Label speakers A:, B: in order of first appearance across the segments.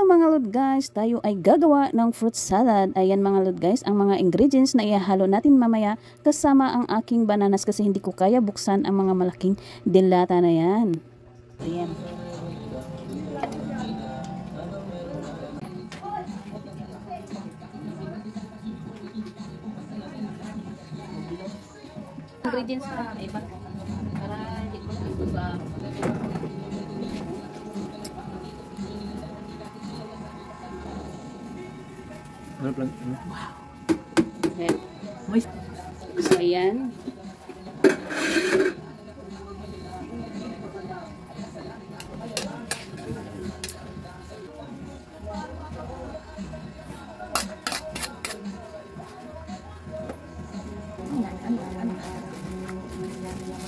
A: mga lod guys, tayo ay gagawa ng fruit salad. Ayan mga lod guys, ang mga ingredients na ihalo natin mamaya kasama ang aking bananas kasi hindi ko kaya buksan ang mga malaking dilata na yan. Ayan. Ingredients na iba para hindi ko iba. Wow. Okay. So, ayan.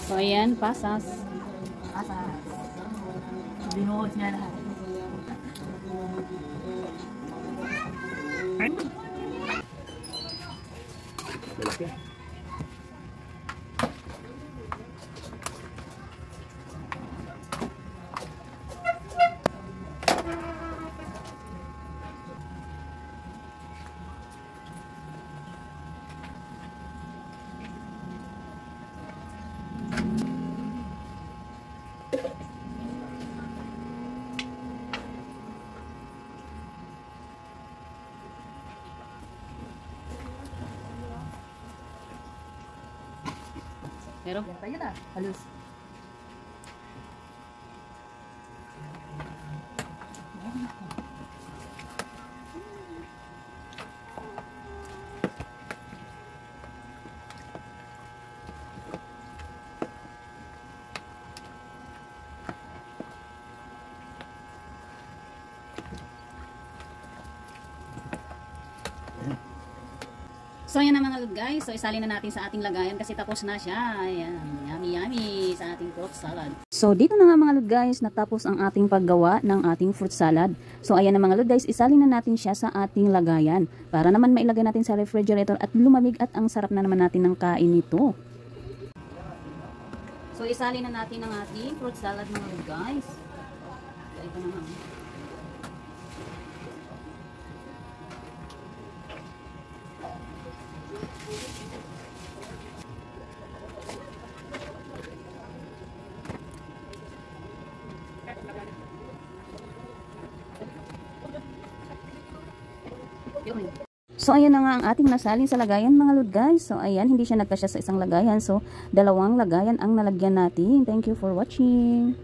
A: So, ayan. Pasas. Pasas. Binuhos niya lahat. Pero tayo na, halus. So ayan na mga lod guys, so isalin na natin sa ating lagayan kasi tapos na siya. Ayan, yummy yummy sa ating fruit salad. So dito na nga mga lod guys, natapos ang ating paggawa ng ating fruit salad. So ayan na mga lod guys, isalin na natin siya sa ating lagayan para naman mailagay natin sa refrigerator at lumamig at ang sarap na naman natin ng kain nito. So isalin na natin ang ating fruit salad mga lod guys. So ito na nga. So ayan na nga ang ating nasalin sa lagayan mga lod guys. So ayan, hindi siya nagkasya sa isang lagayan. So dalawang lagayan ang nalagyan natin. Thank you for watching.